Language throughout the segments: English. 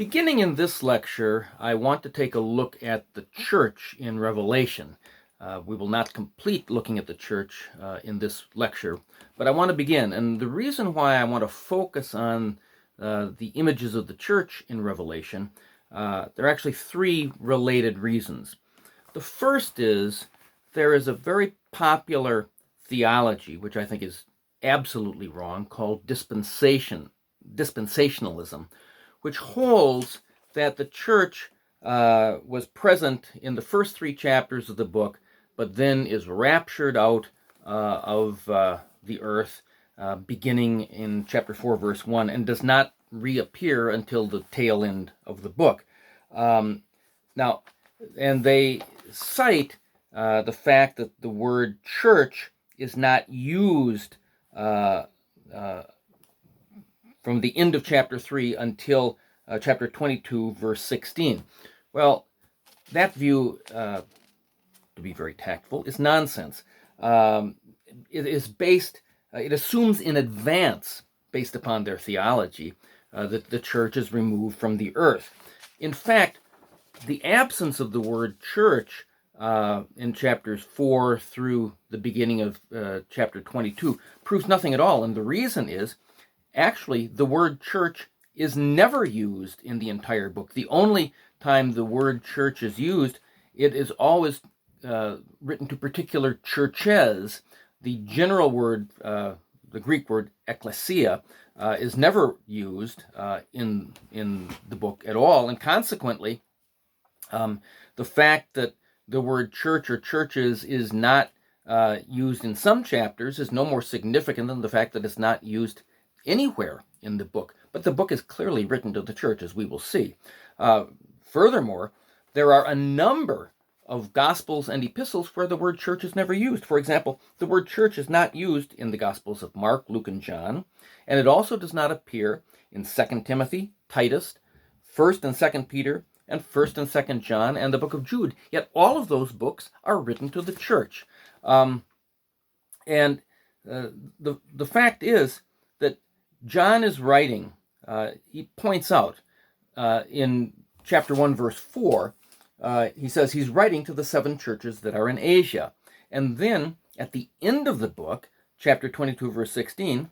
Beginning in this lecture, I want to take a look at the church in Revelation. We will not complete looking at the church in this lecture, but I want to begin. And the reason why I want to focus on the images of the church in Revelation, there are actually three related reasons. The first is there is a very popular theology, which I think is absolutely wrong, called dispensationalism, which holds that the church was present in the first three chapters of the book, but then is raptured out of the earth beginning in chapter 4, verse 1, and does not reappear until the tail end of the book. Now, and they cite the fact that the word church is not used from the end of chapter 3 until chapter 22, verse 16. Well, that view, to be very tactful, is nonsense. It is based, it assumes in advance, based upon their theology, that the church is removed from the earth. In fact, the absence of the word church in chapters 4 through the beginning of chapter 22 proves nothing at all, and the reason is actually, the word church is never used in the entire book. The only time the word church is used, it is always written to particular churches. The general word, the Greek word ecclesia, is never used in the book at all, and consequently, the fact that the word church or churches is not used in some chapters is no more significant than the fact that it's not used anywhere in the book. But the book is clearly written to the church, as we will see. Furthermore, there are a number of Gospels and epistles where the word church is never used. For example, the word church is not used in the Gospels of Mark, Luke, and John, and it also does not appear in 2 Timothy, Titus, 1st and 2nd Peter, and 1st and 2nd John, and the book of Jude. Yet all of those books are written to the church. The fact is that John is writing, he points out in chapter 1, verse 4, he says he's writing to the 7 churches that are in Asia. And then at the end of the book, chapter 22, verse 16,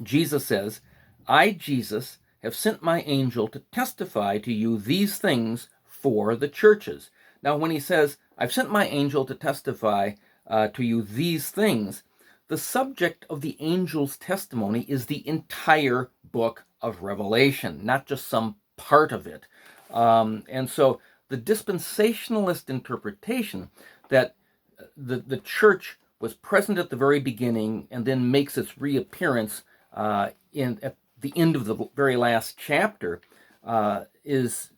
Jesus says, I, Jesus, have sent my angel to testify to you these things for the churches. Now, when he says, I've sent my angel to testify to you these things, the subject of the angel's testimony is the entire book of Revelation, not just some part of it. And so the dispensationalist interpretation that the church was present at the very beginning and then makes its reappearance at the end of the very last chapter is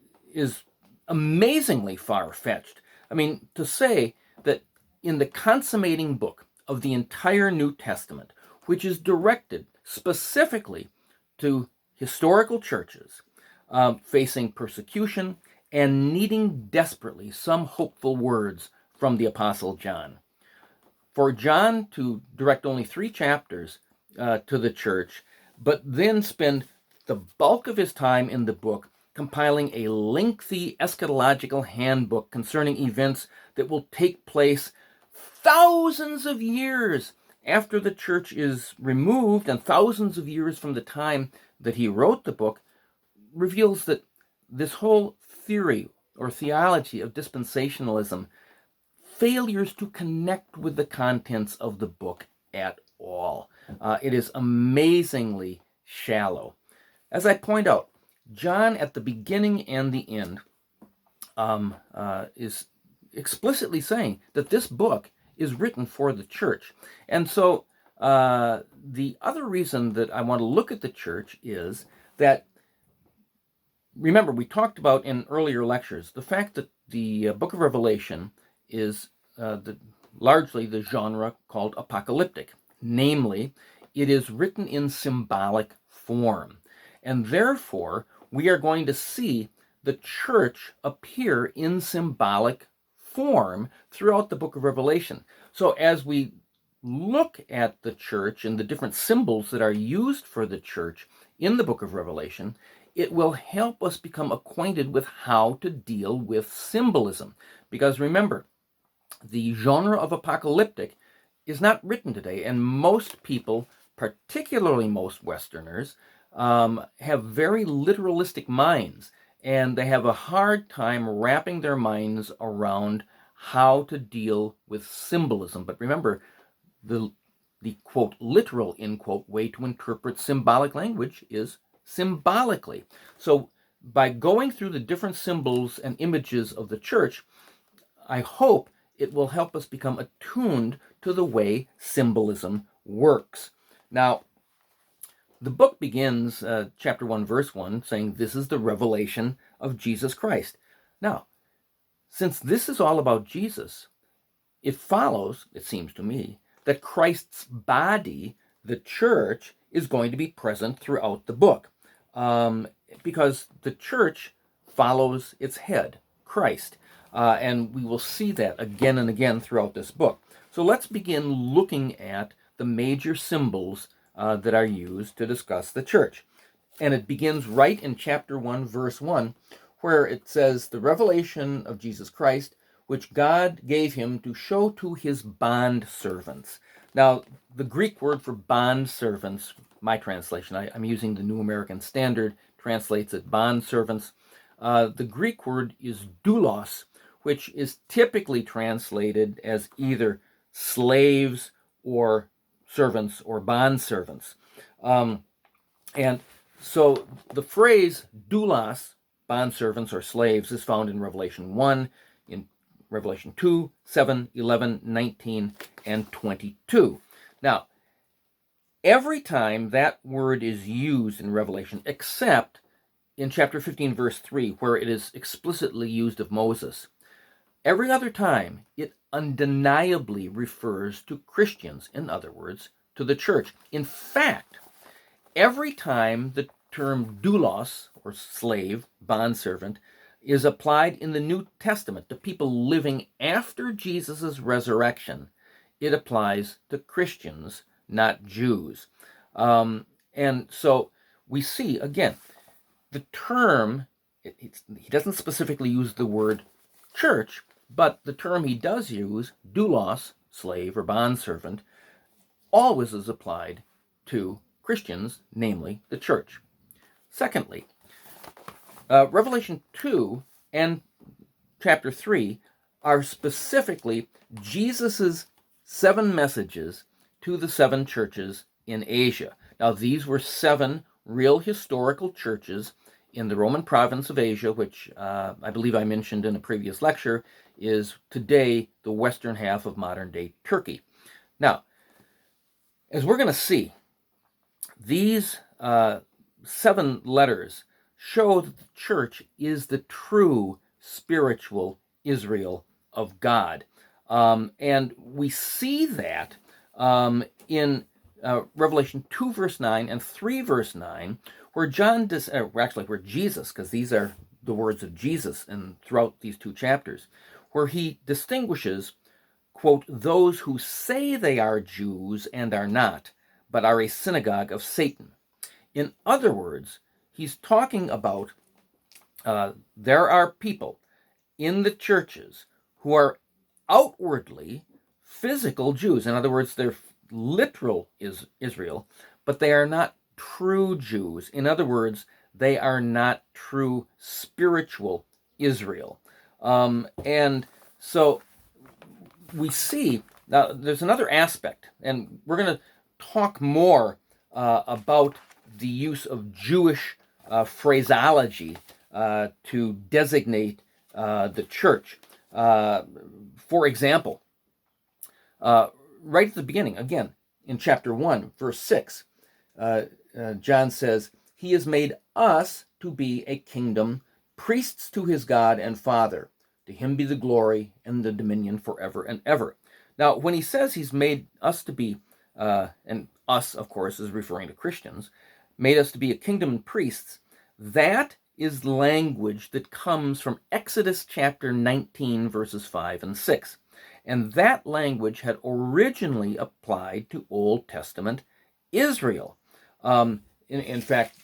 amazingly far-fetched. I mean, to say that in the consummating book of the entire New Testament, which is directed specifically to historical churches facing persecution and needing desperately some hopeful words from the Apostle John. For John to direct only 3 chapters to the church, but then spend the bulk of his time in the book compiling a lengthy eschatological handbook concerning events that will take place thousands of years after the church is removed and thousands of years from the time that he wrote the book, reveals that this whole theory or theology of dispensationalism failures to connect with the contents of the book at all. It is amazingly shallow. As I point out, John at the beginning and the end is explicitly saying that this book is written for the church. And so the other reason that I want to look at the church is that, remember, we talked about in earlier lectures the fact that the book of Revelation is largely the genre called apocalyptic. Namely, it is written in symbolic form. And therefore, we are going to see the church appear in symbolic form throughout the book of Revelation. So as we look at the church and the different symbols that are used for the church in the book of Revelation, it will help us become acquainted with how to deal with symbolism. Because remember, the genre of apocalyptic is not written today, and most people, particularly most Westerners, have very literalistic minds, and they have a hard time wrapping their minds around how to deal with symbolism. But remember, the quote literal end quote way to interpret symbolic language is symbolically. So by going through the different symbols and images of the church, I hope it will help us become attuned to the way symbolism works. Now, the book begins, chapter 1, verse 1, saying, "This is the revelation of Jesus Christ." Now, since this is all about Jesus, it follows, it seems to me, that Christ's body, the church, is going to be present throughout the book, because the church follows its head, Christ. And we will see that again and again throughout this book. So let's begin looking at the major symbols that are used to discuss the church. And it begins right in chapter 1, verse 1, where it says, "The revelation of Jesus Christ, which God gave him to show to his bond servants." Now, the Greek word for bond servants, my translation, I'm using the New American Standard, translates it bond servants. The Greek word is doulos, which is typically translated as either slaves or servants or bond servants. And so the phrase doulos, bond servants or slaves, is found in Revelation 1, in Revelation 2, 7, 11, 19, and 22. Now, every time that word is used in Revelation, except in chapter 15, verse 3, where it is explicitly used of Moses, every other time it undeniably refers to Christians, in other words, to the church. In fact, every time the term doulos, or slave, bondservant, is applied in the New Testament to people living after Jesus' resurrection, it applies to Christians, not Jews. And so we see, again, the term, he doesn't specifically use the word church, but the term he does use, doulos, slave or bondservant, always is applied to Christians, namely the church. Secondly, Revelation 2 and chapter 3 are specifically Jesus' 7 messages to the 7 churches in Asia. Now, these were 7 real historical churches in the Roman province of Asia, which I believe I mentioned in a previous lecture, is today the western half of modern-day Turkey. Now, as we're going to see, these 7 letters show that the church is the true spiritual Israel of God. And we see that in Revelation 2 verse 9 and 3 verse 9, where where Jesus, because these are the words of Jesus and throughout these 2 chapters, where he distinguishes, quote, "those who say they are Jews and are not, but are a synagogue of Satan." In other words, he's talking about there are people in the churches who are outwardly physical Jews. In other words, they're literal Israel, but they are not true Jews. In other words, they are not true spiritual Israel. And so we see, now there's another aspect, and we're going to talk more about the use of Jewish phraseology to designate the church. For example, right at the beginning, again, in chapter 1, verse 6, John says, "He has made us to be a kingdom, priests to his God and Father. To him be the glory and the dominion forever and ever." Now, when he says he's made us to be, and us, of course, is referring to Christians, made us to be a kingdom and priests, that is language that comes from Exodus chapter 19, verses 5 and 6. And that language had originally applied to Old Testament Israel. In fact,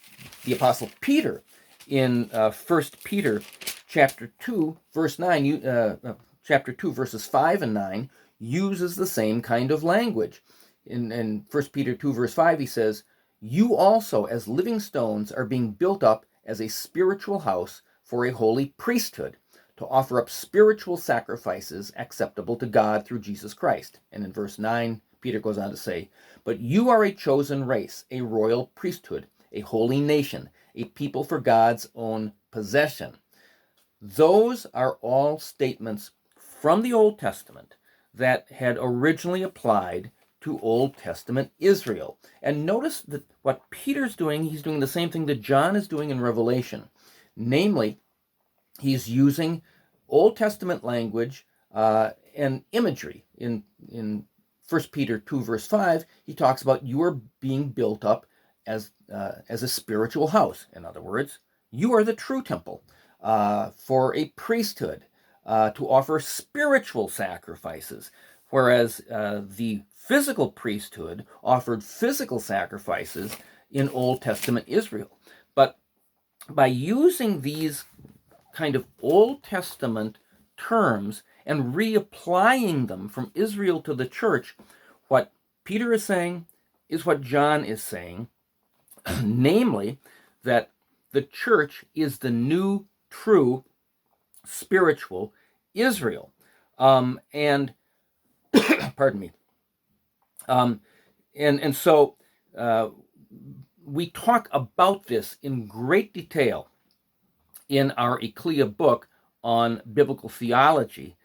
the Apostle Peter in 1 Peter chapter 2, verse 9, chapter 2, verses 5 and 9, uses the same kind of language. In 1 Peter 2, verse 5, he says, "You also, as living stones, are being built up as a spiritual house for a holy priesthood, to offer up spiritual sacrifices acceptable to God through Jesus Christ." And in verse 9, Peter goes on to say, "But you are a chosen race, a royal priesthood, a holy nation, a people for God's own possession." Those are all statements from the Old Testament that had originally applied to Old Testament Israel. And notice that what Peter's doing, he's doing the same thing that John is doing in Revelation. Namely, he's using Old Testament language and imagery. In 1 Peter 2, verse 5, he talks about you are being built up as a spiritual house. In other words, you are the true temple for a priesthood to offer spiritual sacrifices, whereas the physical priesthood offered physical sacrifices in Old Testament Israel. But by using these kind of Old Testament terms and reapplying them from Israel to the church, what Peter is saying is what John is saying, namely that the church is the new, true, spiritual Israel. And pardon me. And so we talk about this in great detail in our Ecclesia book on biblical theology,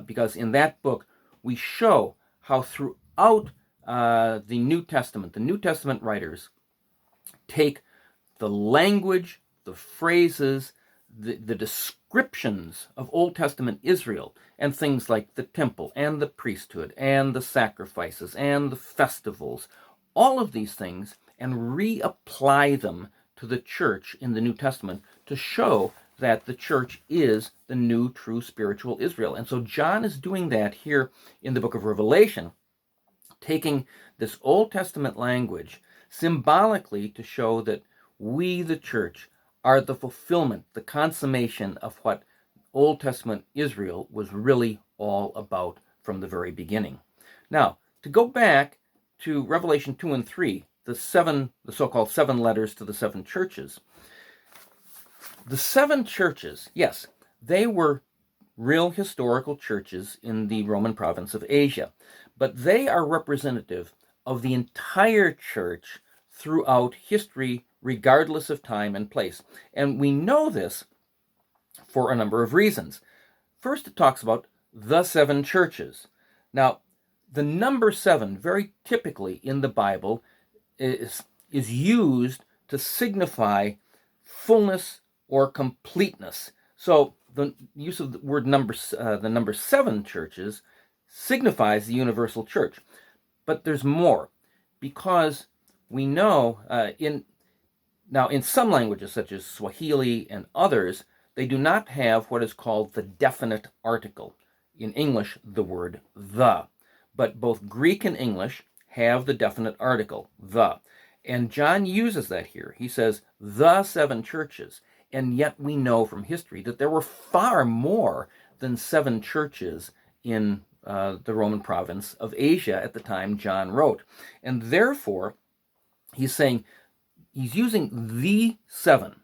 because in that book we show how throughout the New Testament writers take the language, the phrases, the descriptions of Old Testament Israel, and things like the temple and the priesthood and the sacrifices and the festivals, all of these things, and reapply them to the church in the New Testament to show that the church is the new, true, spiritual Israel. And so John is doing that here in the book of Revelation, taking this Old Testament language symbolically to show that we, the church, are the fulfillment, the consummation of what Old Testament Israel was really all about from the very beginning. Now, to go back to Revelation 2 and 3, the so-called seven letters to the seven churches. The seven churches, yes, they were real historical churches in the Roman province of Asia, but they are representative of the entire church throughout history, regardless of time and place. And we know this for a number of reasons. First, it talks about the seven churches. Now, the number seven, very typically in the Bible, is used to signify fullness or completeness. So the use of the word the number seven churches signifies the universal church. But there's more, because we know in some languages such as Swahili and others, they do not have what is called the definite article. In English, the word the. But both Greek and English have the definite article, the. And John uses that here. He says, the seven churches. And yet we know from history that there were far more than seven churches in the Roman province of Asia at the time John wrote. And therefore, he's saying, he's using the seven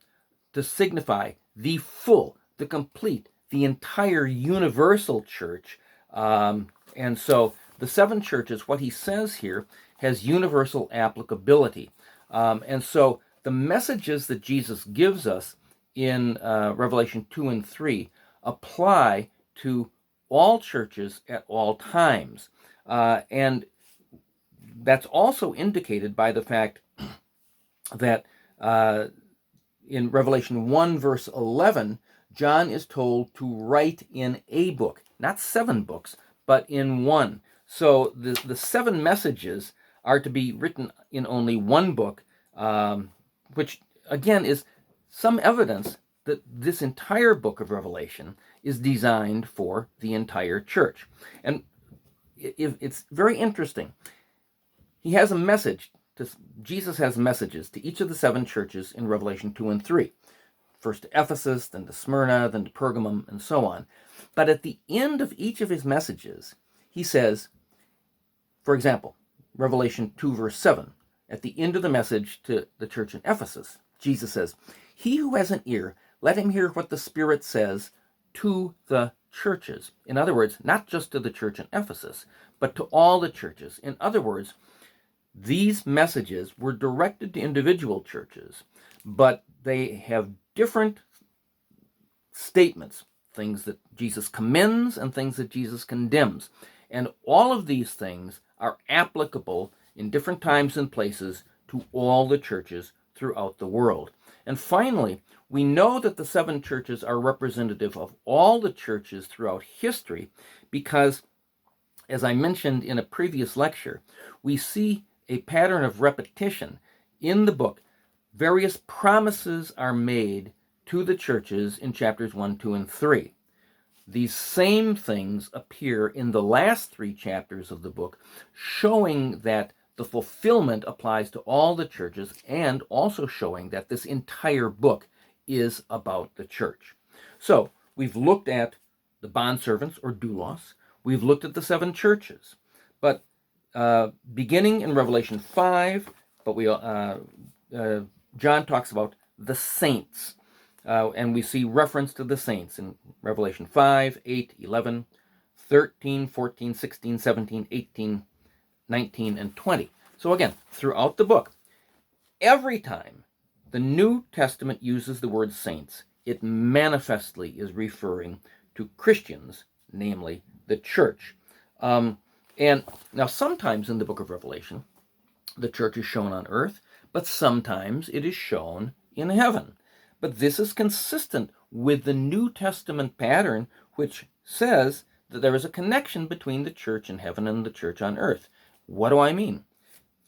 to signify the full, the complete, the entire universal church. And so the seven churches, what he says here, has universal applicability. And so the messages that Jesus gives us in Revelation 2 and 3 apply to all churches at all times. And that's also indicated by the fact that in Revelation 1, verse 11, John is told to write in a book, not seven books, but in one. So the seven messages are to be written in only one book, which again is some evidence that this entire book of Revelation is designed for the entire church. And it's very interesting. He has a message. Jesus has messages to each of the seven churches in Revelation 2 and 3. first to Ephesus, then to Smyrna, then to Pergamum, and so on. But at the end of each of his messages, he says, for example, Revelation 2, verse 7, at the end of the message to the church in Ephesus, Jesus says, "He who has an ear, let him hear what the Spirit says to the churches." In other words, not just to the church in Ephesus, but to all the churches. In other words, these messages were directed to individual churches, but they have different statements, things that Jesus commends and things that Jesus condemns. And all of these things are applicable in different times and places to all the churches throughout the world. And finally, we know that the 7 churches are representative of all the churches throughout history because, as I mentioned in a previous lecture, we see a pattern of repetition in the book. Various promises are made to the churches in chapters 1, 2, and 3. These same things appear in the last 3 chapters of the book, showing that the fulfillment applies to all the churches and also showing that this entire book is about the church. So we've looked at the bondservants or doulos. We've looked at the 7 churches. But beginning in Revelation 5, but John talks about the saints. And we see reference to the saints in Revelation 5, 8, 11, 13, 14, 16, 17, 18, 19, and 20. So again, throughout the book, every time the New Testament uses the word saints, it manifestly is referring to Christians, namely the church. And now sometimes in the book of Revelation, the church is shown on earth, but sometimes it is shown in heaven. But this is consistent with the New Testament pattern, which says that there is a connection between the church in heaven and the church on earth. What do I mean?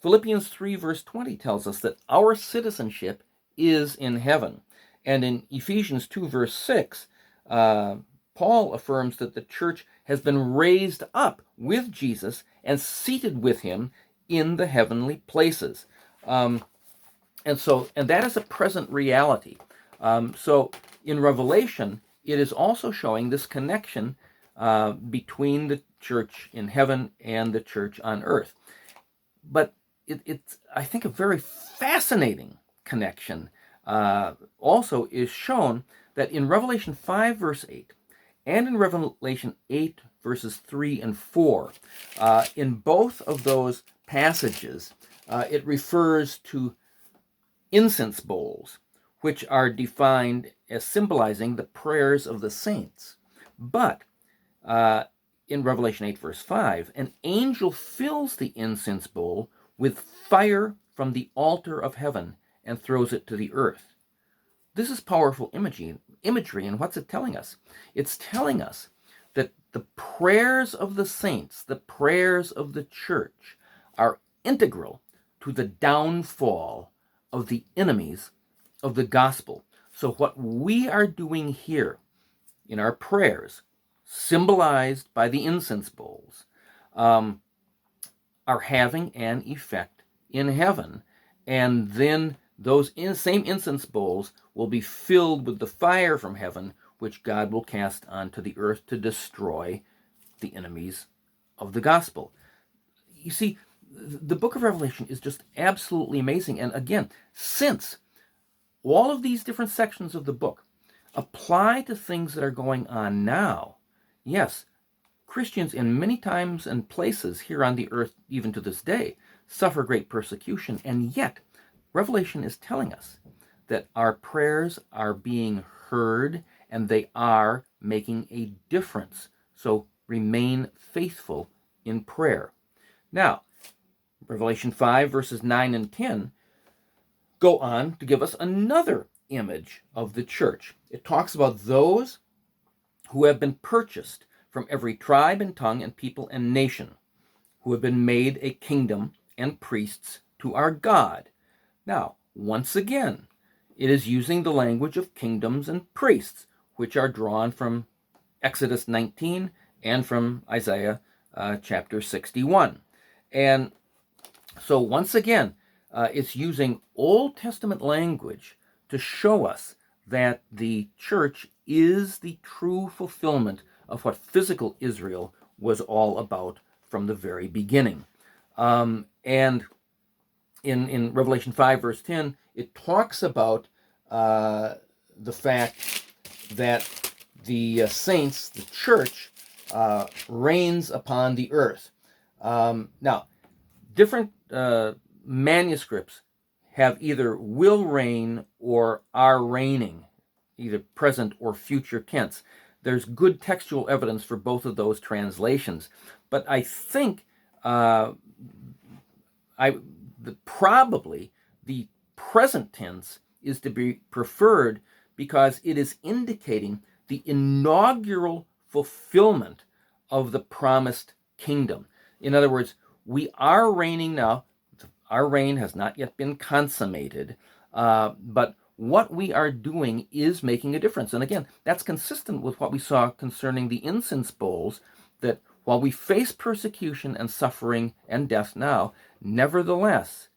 Philippians 3, verse 20 tells us that our citizenship is in heaven. And in Ephesians 2, verse 6, Paul affirms that the church has been raised up with Jesus and seated with him in the heavenly places. And that is a present reality. So in Revelation, it is also showing this connection between the church in heaven and the church on earth. But it's, I think, a very fascinating connection also is shown that in Revelation 5, verse 8, and in Revelation 8, verses 3 and 4, in both of those passages, it refers to incense bowls, which are defined as symbolizing the prayers of the saints. But in Revelation 8, verse 5, an angel fills the incense bowl with fire from the altar of heaven and throws it to the earth. This is powerful imagery, and what's it telling us? It's telling us that the prayers of the saints, the prayers of the church, are integral to the downfall of the enemies of the gospel. So what we are doing here in our prayers, symbolized by the incense bowls, are having an effect in heaven. And then those same incense bowls will be filled with the fire from heaven, which God will cast onto the earth to destroy the enemies of the gospel. You see, the book of Revelation is just absolutely amazing. And again, since all of these different sections of the book apply to things that are going on now, yes, Christians in many times and places here on the earth, even to this day, suffer great persecution, and yet Revelation is telling us that our prayers are being heard and they are making a difference. So remain faithful in prayer. Now, Revelation 5, verses 9 and 10 go on to give us another image of the church. It talks about those who have been purchased from every tribe and tongue and people and nation, who have been made a kingdom and priests to our God. Now, once again, it is using the language of kingdoms and priests, which are drawn from Exodus 19 and from Isaiah chapter 61. And so once again, it's using Old Testament language to show us that the church is the true fulfillment of what physical Israel was all about from the very beginning. And in Revelation 5, verse 10, it talks about the fact that the saints, the church, reigns upon the earth. Now, different manuscripts have either will reign or are reigning, either present or future tense. There's good textual evidence for both of those translations. But I think probably the present tense is to be preferred because it is indicating the inaugural fulfillment of the promised kingdom. In other words, we are reigning now. Our reign has not yet been consummated, but what we are doing is making a difference. And again, that's consistent with what we saw concerning the incense bowls, that while we face persecution and suffering and death now, nevertheless,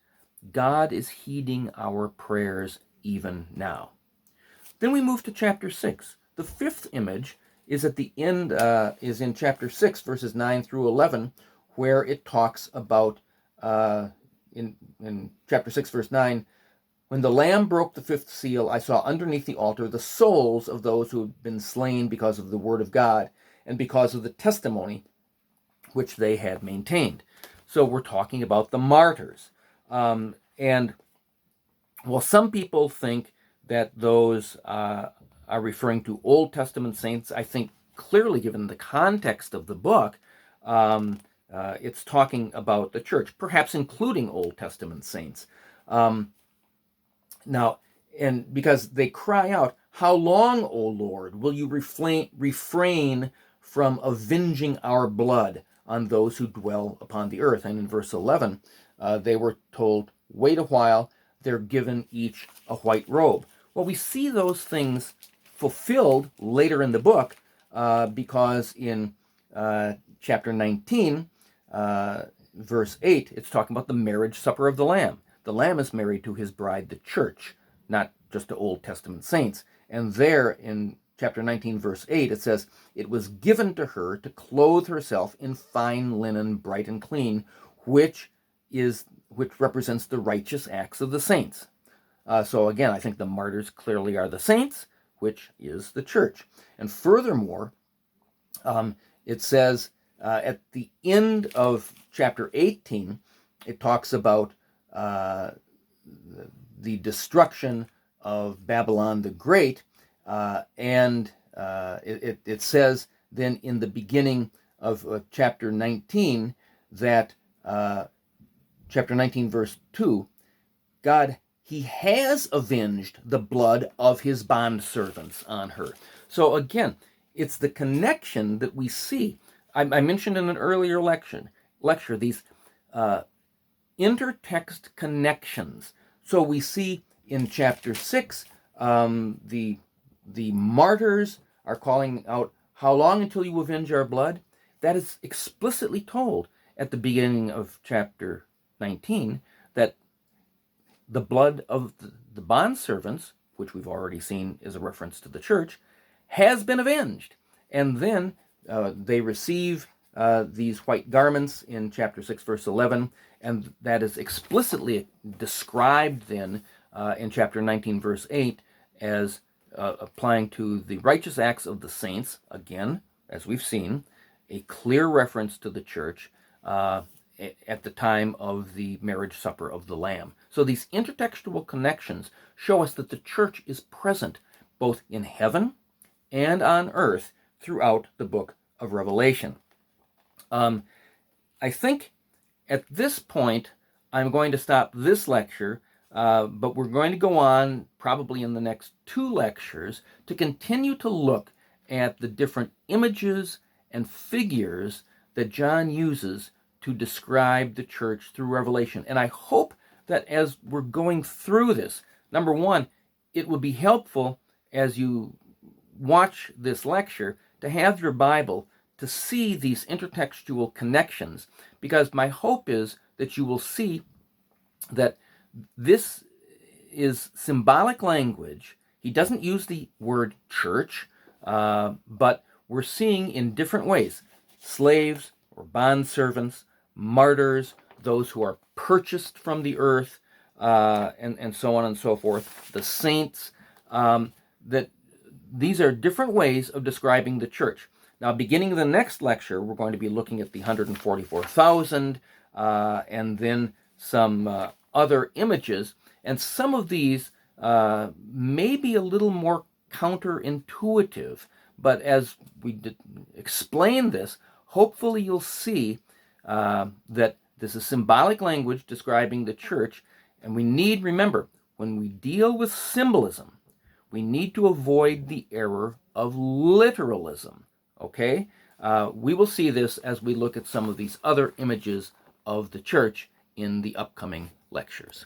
God is heeding our prayers even now. Then we move to chapter 6. The fifth image is at the end, is in chapter 6, verses 9 through 11, where it talks about, in chapter 6, verse 9, when the Lamb broke the fifth seal, I saw underneath the altar the souls of those who had been slain because of the word of God and because of the testimony which they had maintained. So we're talking about the martyrs. And while some people think that those are referring to Old Testament saints, I think clearly, given the context of the book, it's talking about the church, perhaps including Old Testament saints. Now, and because they cry out, "How long, O Lord, will you refrain from avenging our blood on those who dwell upon the earth?" And in verse 11, they were told, "Wait a while, they're given each a white robe." Well, we see those things fulfilled later in the book, because in chapter 19, verse 8, it's talking about the marriage supper of the Lamb. The Lamb is married to his bride, the church, not just to Old Testament saints. And there in chapter 19, verse 8, it says, "It was given to her to clothe herself in fine linen, bright and clean, which represents the righteous acts of the saints." So again, I think the martyrs clearly are the saints, which is the church. And furthermore, it says at the end of chapter 18, it talks about the destruction of Babylon the Great, and it says then in the beginning of chapter 19 that chapter 19 verse 2, God, he has avenged the blood of his bondservants on her. So again, it's the connection that we see. I mentioned in an earlier lecture these intertext connections. So we see in chapter 6, the martyrs are calling out, "How long until you avenge our blood?" That is explicitly told at the beginning of chapter 19, that the blood of the bondservants, which we've already seen is a reference to the church, has been avenged. And then they receive these white garments in chapter 6, verse 11, and that is explicitly described then in chapter 19, verse 8, as applying to the righteous acts of the saints, again, as we've seen, a clear reference to the church at the time of the marriage supper of the Lamb. So these intertextual connections show us that the church is present both in heaven and on earth throughout the book of Revelation. I think at this point I'm going to stop this lecture, but we're going to go on probably in the next 2 lectures to continue to look at the different images and figures that John uses to describe the church through Revelation. And I hope that as we're going through this, number one, it will be helpful as you watch this lecture to have your Bible to see these intertextual connections, because my hope is that you will see that this is symbolic language He doesn't use the word church, but we're seeing in different ways slaves or bondservants, martyrs, those who are purchased from the earth, and so on and so forth, the saints, that these are different ways of describing the church. Now, beginning the next lecture, we're going to be looking at the 144,000 and then some other images. And some of these may be a little more counterintuitive. But as we explain this, hopefully you'll see that this is symbolic language describing the church. And we need, remember, when we deal with symbolism, we need to avoid the error of literalism. Okay? We will see this as we look at some of these other images of the church in the upcoming lectures.